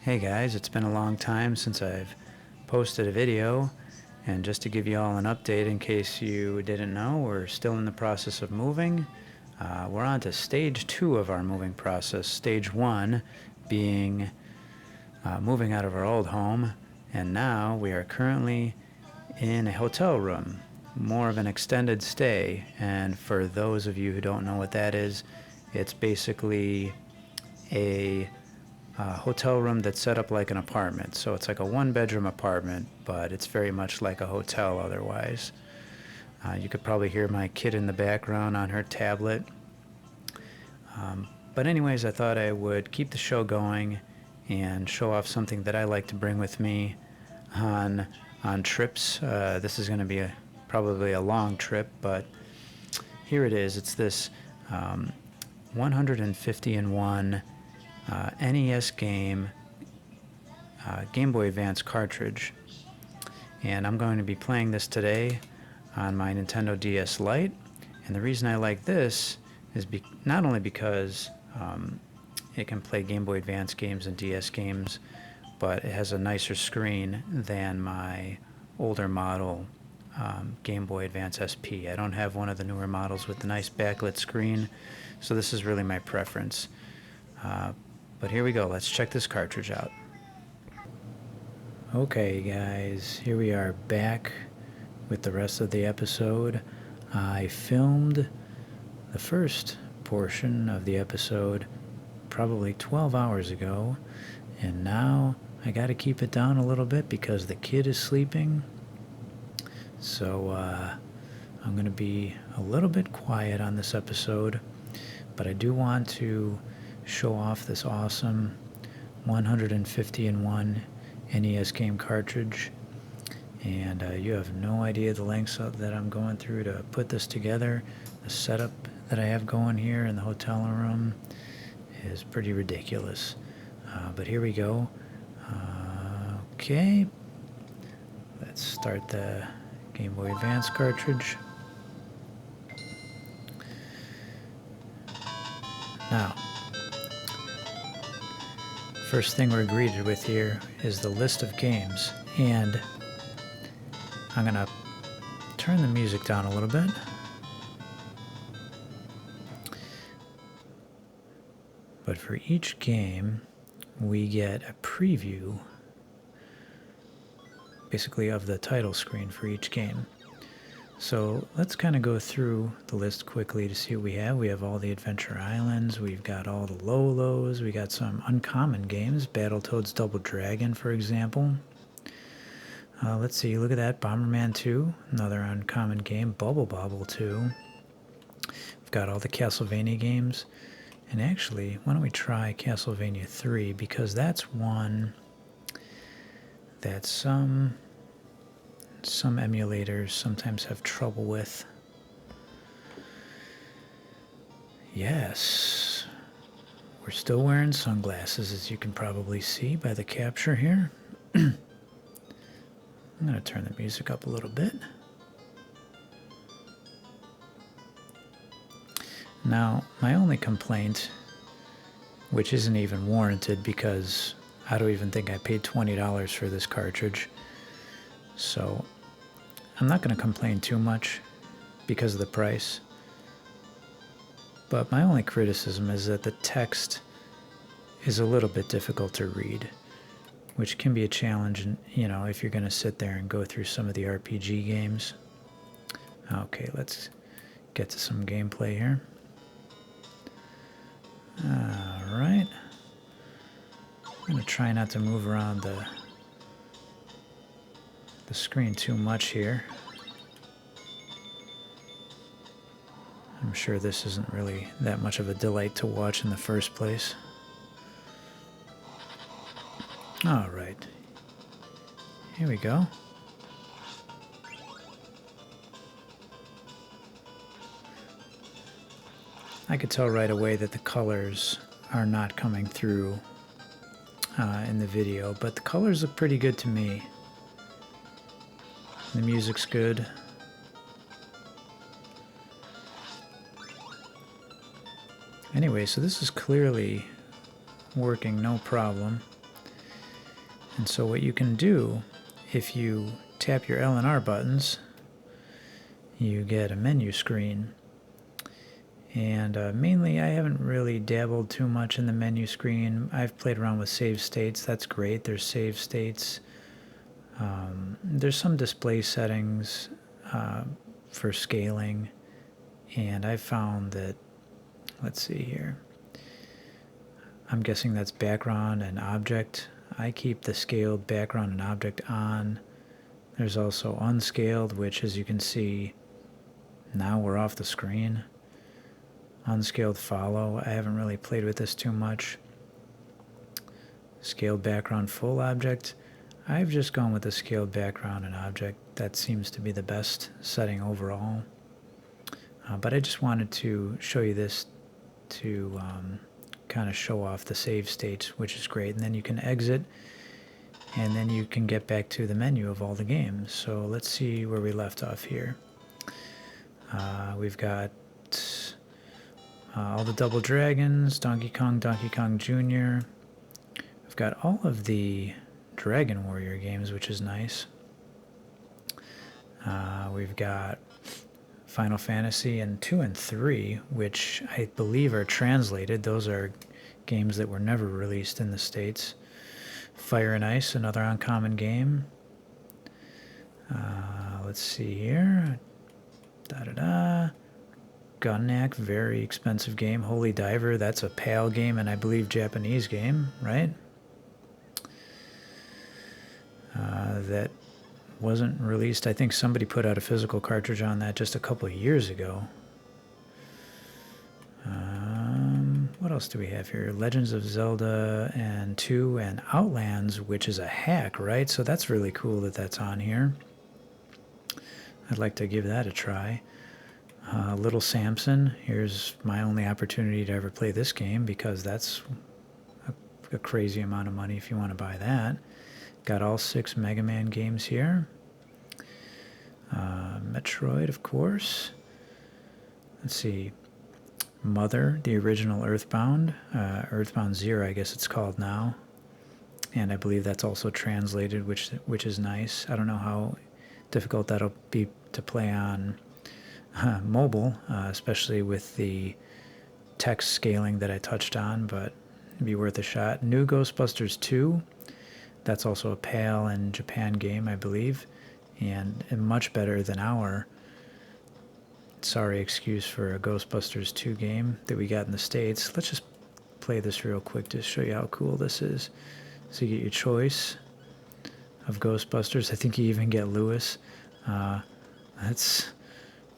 Hey guys, it's been a long time since I've posted a video, and just to give you all an update in case you didn't know, we're still in the process of moving. We're on to stage 2 of our moving process. Stage 1 being moving out of our old home, and now we are currently in a hotel room, more of an extended stay. And for those of you who don't know what that is, it's basically a hotel room that's set up like an apartment. So it's like a one-bedroom apartment, but it's very much like a hotel otherwise. You could probably hear my kid in the background on her tablet. But anyways, I thought I would keep the show going and show off something that I like to bring with me on trips. This is going to be probably a long trip, but here it is. It's this 150-in-1 NES game, Gameboy Advance cartridge, and I'm going to be playing this today on my Nintendo DS Lite. And the reason I like this is not only because it can play Game Boy Advance games and DS games, but it has a nicer screen than my older model Game Boy Advance SP. I don't have one of the newer models with the nice backlit screen, so this is really my preference. But here we go, let's check this cartridge out. Okay guys, here we are back with the rest of the episode. I filmed the first portion of the episode probably 12 hours ago, and now I gotta keep it down a little bit because the kid is sleeping. So I'm gonna be a little bit quiet on this episode, but I do want to show off this awesome 150-in-1 NES game cartridge, and you have no idea the lengths that I'm going through to put this together. The setup that I have going here in the hotel room is pretty ridiculous, but here we go. Okay, let's start the Game Boy Advance cartridge. Now, first thing we're greeted with here is the list of games, and I'm gonna turn the music down a little bit. But for each game, we get a preview, basically, of the title screen for each game. So let's kind of go through the list quickly to see what we have. We have all the Adventure Islands, we've got all the Lolos, we got some uncommon games, Battletoads Double Dragon, for example. Let's see, look at that, Bomberman 2, another uncommon game, Bubble Bobble 2. We've got all the Castlevania games, and actually, why don't we try Castlevania 3, because that's one that some emulators sometimes have trouble with. Yes, we're still wearing sunglasses, as you can probably see by the capture here. I'm going to turn the music up a little bit. Now, my only complaint, which isn't even warranted because I don't even think I paid $20 for this cartridge, so I'm not going to complain too much because of the price. But my only criticism is that the text is a little bit difficult to read, which can be a challenge, if you're going to sit there and go through some of the RPG games. Okay, let's get to some gameplay here. Alright. I'm going to try not to move around the screen too much here. I'm sure this isn't really that much of a delight to watch in the first place. Alright. Here we go. I could tell right away that the colors are not coming through in the video, but the colors look pretty good to me. The music's good. Anyway, so this is clearly working no problem. And so what you can do, if you tap your L and R buttons, you get a menu screen. And mainly I haven't really dabbled too much in the menu screen. I've played around with save states. That's great. There's save states. There's some display settings for scaling. And I found that, let's see here. I'm guessing that's background and object. I keep the scaled background and object on. There's also unscaled, which, as you can see, now we're off the screen. Unscaled follow. I haven't really played with this too much. Scaled background full object. I've just gone with the scaled background and object. That seems to be the best setting overall. But I just wanted to show you this to kind of show off the save states, which is great. And then you can exit, and then you can get back to the menu of all the games. So let's see where we left off here. We've got all the Double Dragons, Donkey Kong Jr. We've got all of the Dragon Warrior games, which is nice. We've got Final Fantasy and 2 and 3, which I believe are translated. Those are games that were never released in the States. Fire and Ice, another uncommon game. Let's see here. Gunnak, very expensive game. Holy Diver, that's a PAL game and I believe Japanese game, right? That wasn't released. I think somebody put out a physical cartridge on that just a couple of years ago. What else do we have here? Legends of Zelda and 2 and Outlands, which is a hack, right? So that's really cool that that's on here. I'd like to give that a try. Little Samson, here's my only opportunity to ever play this game because that's a crazy amount of money if you want to buy that. Got all 6 Mega Man games here. Metroid, of course. Let's see. Mother, the original Earthbound. Earthbound Zero, I guess it's called now. And I believe that's also translated, which is nice. I don't know how difficult that'll be to play on mobile, especially with the text scaling that I touched on, but it'd be worth a shot. New Ghostbusters 2. That's also a PAL and Japan game, I believe, and much better than our sorry excuse for a Ghostbusters 2 game that we got in the States. Let's just play this real quick to show you how cool this is. So you get your choice of Ghostbusters. I think you even get Lewis. Let's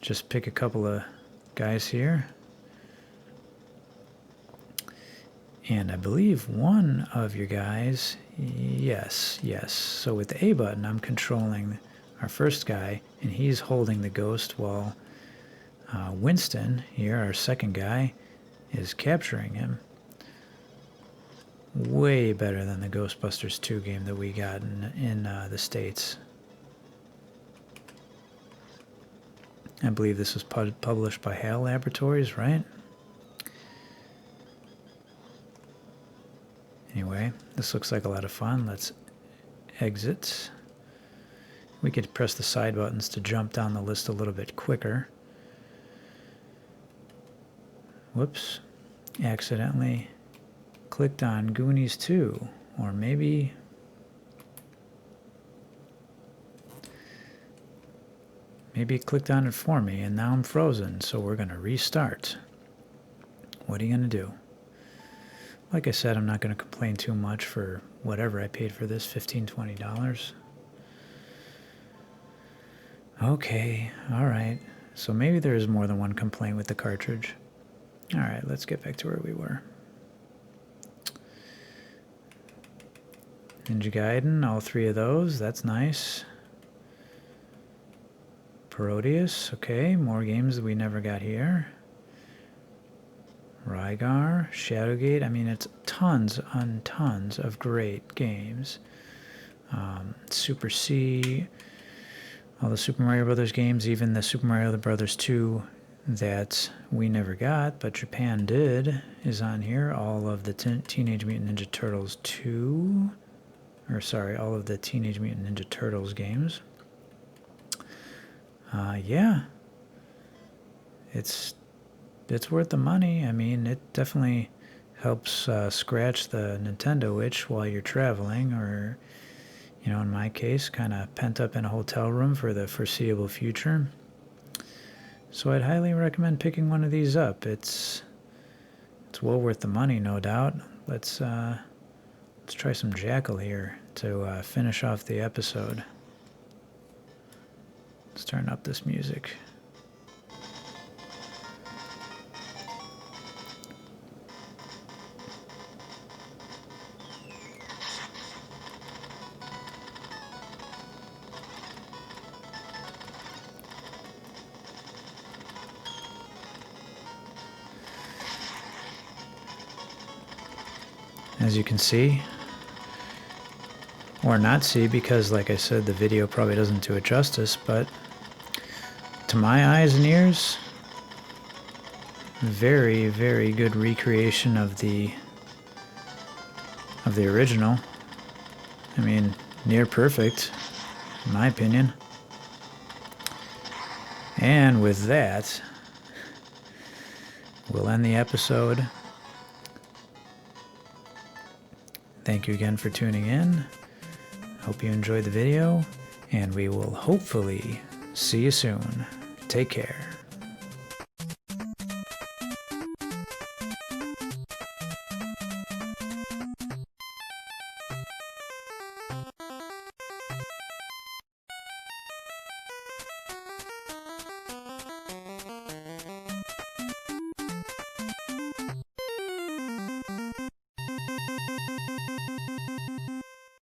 just pick a couple of guys here. And I believe one of your guys, yes. So with the A button, I'm controlling our first guy, and he's holding the ghost while Winston, here, our second guy, is capturing him. Way better than the Ghostbusters 2 game that we got in the States. I believe this was published by HAL Laboratories, right? Anyway, this looks like a lot of fun. Let's exit. We could press the side buttons to jump down the list a little bit quicker. Whoops. Accidentally clicked on Goonies 2. Or maybe it clicked on it for me, and now I'm frozen, so we're going to restart. What are you going to do? Like I said, I'm not going to complain too much for whatever I paid for this, $15, $20. Okay, alright. So maybe there is more than one complaint with the cartridge. Alright, let's get back to where we were. Ninja Gaiden, all 3 of those, that's nice. Parodius, okay, more games that we never got here. Rygar, Shadowgate, I mean, it's tons and tons of great games. Super C, all the Super Mario Brothers games, even the Super Mario Brothers 2 that we never got, but Japan did, is on here. All of the Teenage Mutant Ninja Turtles 2. or sorry, all of the Teenage Mutant Ninja Turtles games. Yeah, it's worth the money. I mean, it definitely helps scratch the Nintendo itch while you're traveling, or, you know, in my case, kind of pent up in a hotel room for the foreseeable future. So I'd highly recommend picking one of these up. It's well worth the money, no doubt. Let's try some Jackal here to finish off the episode. Let's turn up this music. As you can see, or not see, because like I said, the video probably doesn't do it justice, but to my eyes and ears, very, very good recreation of the original. I mean, near perfect, in my opinion. And with that, we'll end the episode. Thank you again for tuning in. Hope you enjoyed the video, and we will hopefully see you soon. Take care.